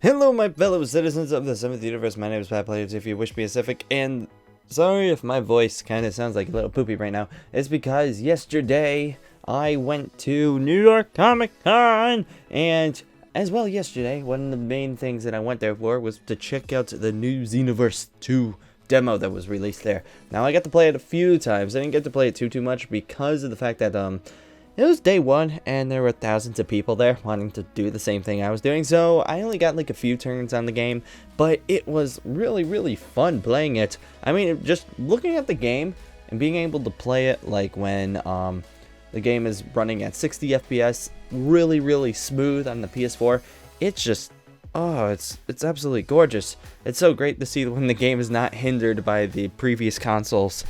Hello, my fellow citizens of the 7th universe. My name is Peoplezz, if you wish me Pacific, and sorry if my voice kind of sounds like a little poopy right now. It's because yesterday I went to New York Comic Con, and as well yesterday, one of the main things that I went there for was to check out the new Xenoverse 2 demo that was released there. Now, I got to play it a few times. I didn't get to play it too much because of the fact that, it was day one, and there were thousands of people there wanting to do the same thing I was doing, so I only got like a few turns on the game, but it was really fun playing it. I mean, just looking at the game and being able to play it like when the game is running at 60 FPS, really smooth on the PS4, it's just, oh, it's absolutely gorgeous. It's so great to see when the game is not hindered by the previous consoles,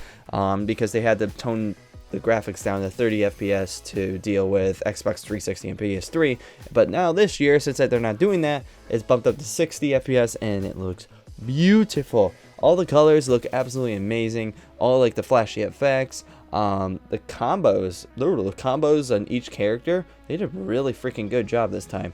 because they had to tone the graphics down to 30 FPS to deal with Xbox 360 and PS3, but now this year, since they're not doing that, it's bumped up to 60 FPS and it looks beautiful. All the colors look absolutely amazing, all like the flashy effects, the combos on each character, they did a really freaking good job this time.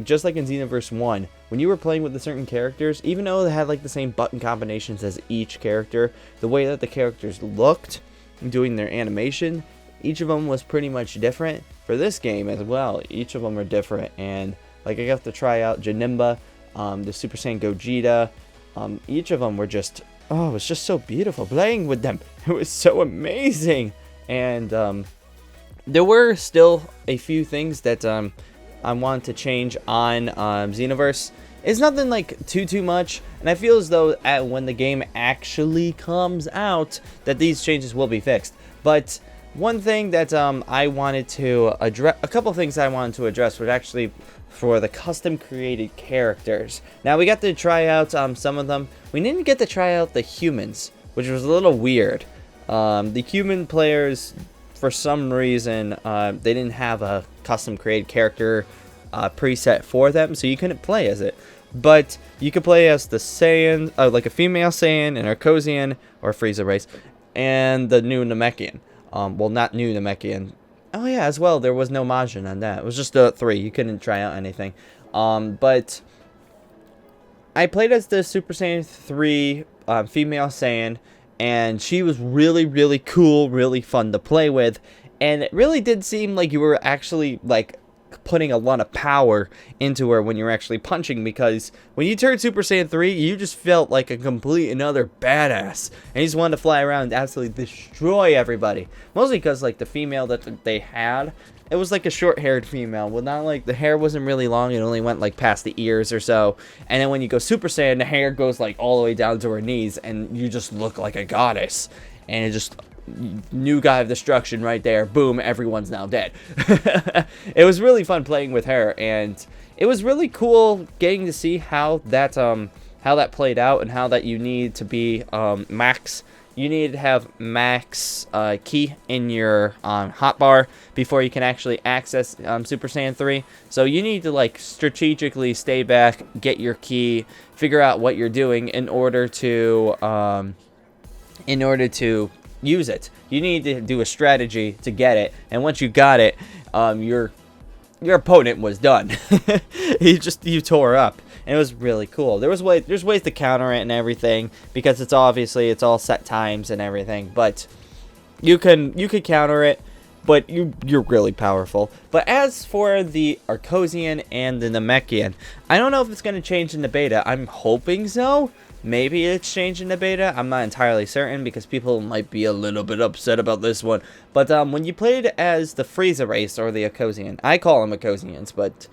Just like in Xenoverse 1, when you were playing with the certain characters, even though they had like the same button combinations as each character, the way that the characters looked, doing their animation, each of them was pretty much different. For this game as well, each of them are different, and like I got to try out Janemba, the Super Saiyan Gogeta, each of them were just, oh, it was just so beautiful playing with them. It was so amazing, and there were still a few things that I want to change on Xenoverse. It's nothing like too much, and I feel as though when the game actually comes out that these changes will be fixed. But one thing that I wanted to address, a couple things I wanted to address was actually for the custom created characters. Now, we got to try out some of them. We didn't get to try out the humans, which was a little weird. The human players, for some reason, they didn't have a custom created character preset for them, so you couldn't play as it. But you could play as the Saiyan, like a female Saiyan, an Arcosian, or Frieza race, and the new Namekian. Well, not new Namekian. Oh yeah, as well, there was no Majin on that. It was just 3. You couldn't try out anything. But I played as the Super Saiyan 3 female Saiyan, and she was really cool, really fun to play with, and it really did seem like you were actually like putting a lot of power into her when you're actually punching, because when you turned Super Saiyan 3, you just felt like a complete another badass, and you just wanted to fly around and absolutely destroy everybody. Mostly because like the female that they had, it was like a short-haired female. Well, not like the hair wasn't really long, it only went like past the ears or so. And then when you go Super Saiyan, the hair goes like all the way down to her knees, and you just look like a goddess. And it just, new God of Destruction right there. Boom, everyone's now dead. It was really fun playing with her, and it was really cool getting to see how that played out, and how that you need to be max. You need to have max key in your hotbar before you can actually access Super Saiyan 3. So you need to like strategically stay back, get your key, figure out what you're doing in order to use it. You need to do a strategy to get it, and once you got it, your opponent was done. you tore up, and it was really cool. There's ways to counter it and everything, because it's all set times and everything, but you could counter it, but you're really powerful. But as for the Arcosian and the Namekian, I don't know if it's going to change in the beta. I'm hoping so. Maybe it's changing the beta. I'm not entirely certain, because people might be a little bit upset about this one. But when you played as the Frieza race, or the Arcosian, I call them Arcosians, but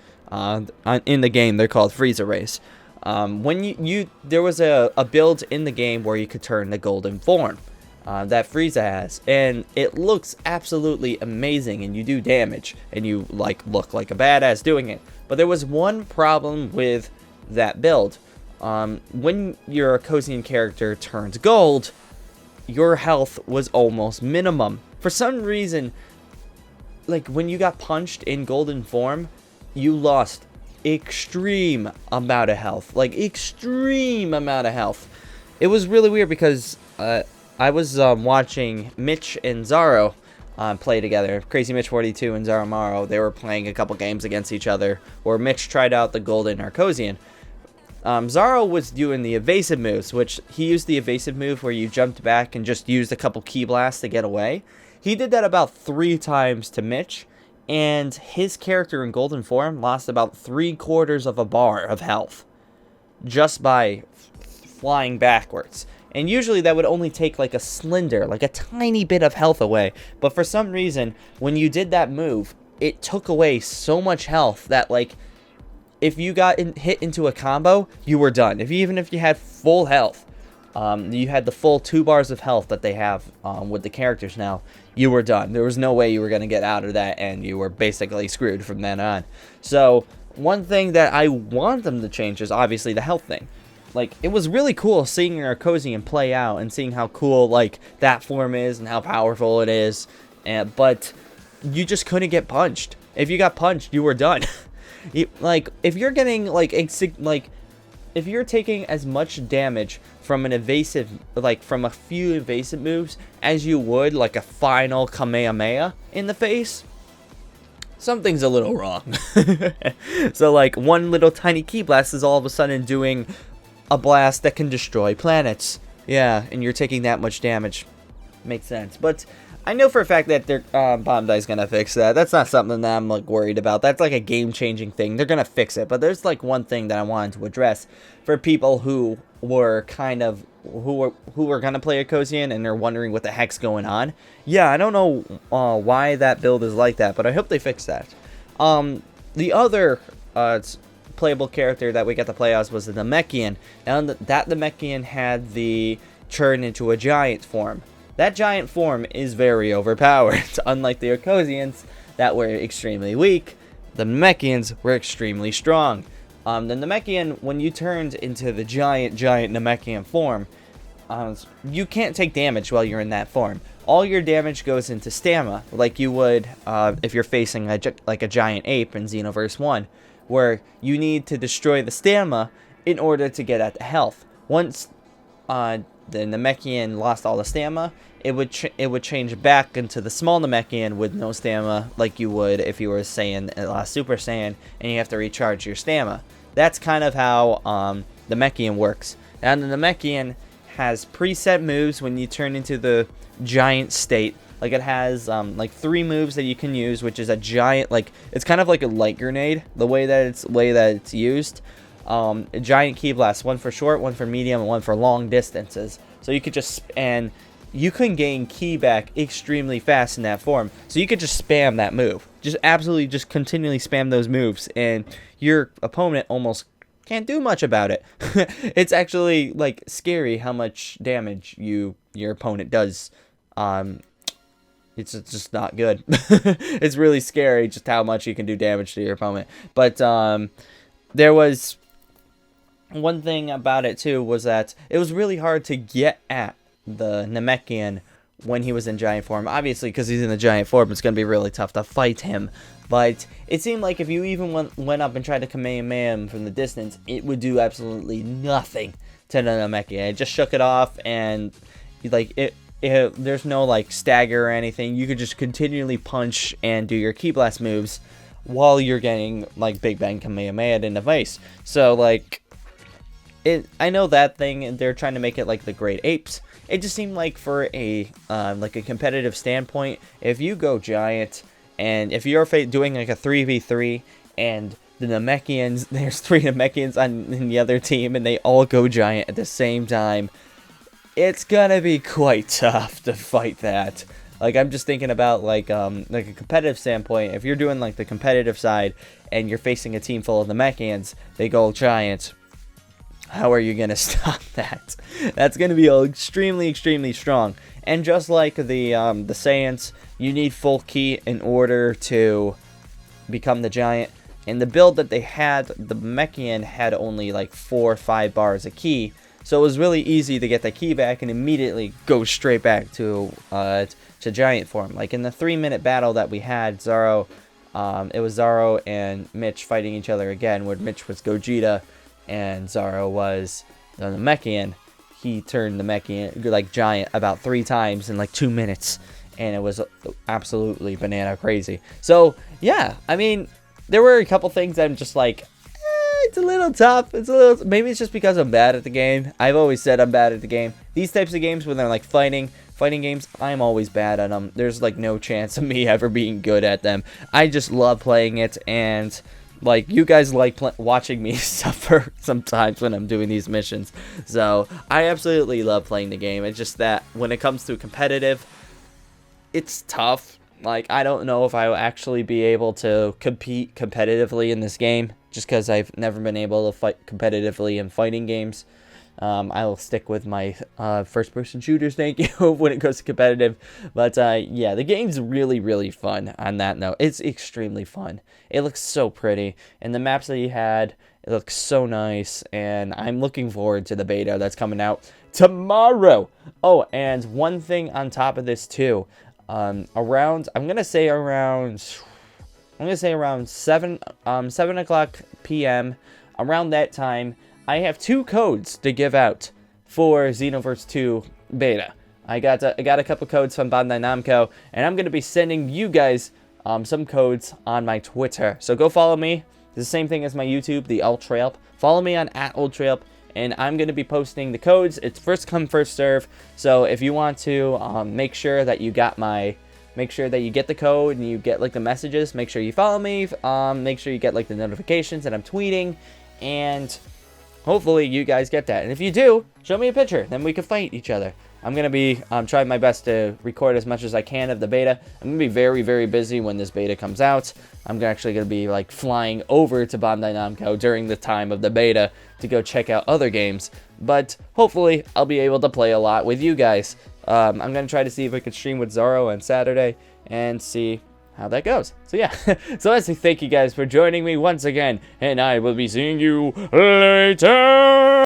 in the game they're called Frieza race. When there was a build in the game where you could turn the golden form that Frieza has, and it looks absolutely amazing, and you do damage, and you like look like a badass doing it. But there was one problem with that build. When your Arcosian character turns gold, your health was almost minimum. For some reason, like when you got punched in golden form, you lost extreme amount of health. Like extreme amount of health. It was really weird, because I was watching Mitch and Zaro play together. Crazy Mitch 42 and Zaramaro, they were playing a couple games against each other, where Mitch tried out the Golden Arcosian. Zaro was doing the evasive moves, which he used the evasive move where you jumped back and just used a couple key blasts to get away. He did that about 3 times to Mitch, and his character in Golden form lost about 3/4 of a bar of health just by flying backwards. And usually that would only take like a slender, like a tiny bit of health away. But for some reason, when you did that move, it took away so much health that, like, if you got hit into a combo, you were done. Even if you had full health, you had the full 2 bars of health that they have with the characters now, you were done. There was no way you were going to get out of that, and you were basically screwed from then on. So one thing that I want them to change is obviously the health thing. Like, it was really cool seeing Arcosian play out and seeing how cool, like, that form is and how powerful it is. But you just couldn't get punched. If you got punched, you were done. Like, if you're getting, like, if you're taking as much damage from an evasive, like, from a few evasive moves as you would, like, a final Kamehameha in the face, something's a little wrong. So, like, one little tiny key blast is all of a sudden doing a blast that can destroy planets. Yeah, and you're taking that much damage. Makes sense. But I know for a fact that their Bombdie's gonna fix that. That's not something that I'm, like, worried about. That's like a game-changing thing. They're gonna fix it. But there's, like, one thing that I wanted to address for people who were kind of who were gonna play Arcosian and they're wondering what the heck's going on. Yeah, I don't know why that build is like that, but I hope they fix that. The other playable character that we got to play as was the Namekian, and that Namekian had the turn into a giant form. That giant form is very overpowered. Unlike the Arcosians that were extremely weak, the Namekians were extremely strong. The Namekian, when you turned into the giant Namekian form, you can't take damage while you're in that form. All your damage goes into stamina, like you would if you're facing like a giant ape in Xenoverse 1, where you need to destroy the stamina in order to get at the health. Once the Namekian lost all the stamina, it would change back into the small Namekian with no stamina, like you would if you were Saiyan, Super Saiyan, and you have to recharge your stamina. That's kind of how the Namekian works. And the Namekian has preset moves when you turn into the giant state. Like, it has like 3 moves that you can use, which is a giant, like, it's kind of like a light grenade, the way that it's used. A giant key blast, one for short, one for medium, and one for long distances. So you could just, and you can gain ki back extremely fast in that form. So you could just spam that move. Just absolutely just continually spam those moves, and your opponent almost can't do much about it. It's actually, like, scary how much damage your opponent does. It's just not good. It's really scary just how much you can do damage to your opponent. But there was one thing about it too, was that it was really hard to get at the Namekian when he was in giant form. Obviously, because he's in the giant form, it's going to be really tough to fight him. But it seemed like if you even went up and tried to Kamehameha him from the distance, it would do absolutely nothing to the Namekian. It just shook it off, and like there's no like stagger or anything. You could just continually punch and do your Ki Blast moves while you're getting like Big Bang Kamehameha in the face. So like, I know that thing, and they're trying to make it like the Great Apes. It just seemed like for a like a competitive standpoint, if you go giant, and if you're doing like a 3v3, and the Namekians, there's 3 Namekians on the other team, and they all go giant at the same time, it's gonna be quite tough to fight that. Like, I'm just thinking about like a competitive standpoint. If you're doing like the competitive side, and you're facing a team full of Namekians, they go giant. How are you going to stop that? That's going to be extremely, extremely strong. And just like the Saiyans, you need full ki in order to become the giant. In the build that they had, the Namekian had only like 4 or 5 bars of ki. So it was really easy to get the ki back and immediately go straight back to giant form. Like in the 3-minute battle that we had, it was Zaro and Mitch fighting each other again, where Mitch was Gogeta and Zaro was the Namekian. He turned the Namekian like giant about 3 times in like 2 minutes, and it was absolutely banana crazy. So yeah, I mean, there were a couple things that I'm just like, it's a little tough. Maybe it's just because I'm bad at the game. I've always said I'm bad at the game. These types of games, when they're like fighting games, I'm always bad at them. There's like no chance of me ever being good at them. I just love playing it, and like, you guys like watching me suffer sometimes when I'm doing these missions. So I absolutely love playing the game. It's just that when it comes to competitive, it's tough. Like, I don't know if I will actually be able to compete competitively in this game, just because I've never been able to fight competitively in fighting games. I will stick with my first-person shooters, thank you, when it goes to competitive. But yeah, the game's really, really fun on that note. It's extremely fun. It looks so pretty, and the maps that you had, it looks so nice, and I'm looking forward to the beta that's coming out tomorrow. Oh, and one thing on top of this too, I'm gonna say around 7 o'clock p.m. around that time, I have 2 codes to give out for Xenoverse 2 beta. I got a couple codes from Bandai Namco, and I'm gonna be sending you guys some codes on my Twitter. So go follow me. It's the same thing as my YouTube, the owTreyalP. Follow me on @owTreyalP, and I'm going to be posting the codes. It's first come, first serve. So if you want to make sure that you get the code and you get like the messages, make sure you follow me. Make sure you get like the notifications that I'm tweeting, and hopefully you guys get that. And if you do, show me a picture, then we can fight each other. I'm going to be trying my best to record as much as I can of the beta. I'm going to be very, very busy when this beta comes out. I'm actually going to be like flying over to Bandai Namco during the time of the beta to go check out other games. But hopefully I'll be able to play a lot with you guys. I'm going to try to see if I can stream with Zoro on Saturday and see how that goes. So yeah, so let's say thank you guys for joining me once again, and I will be seeing you later.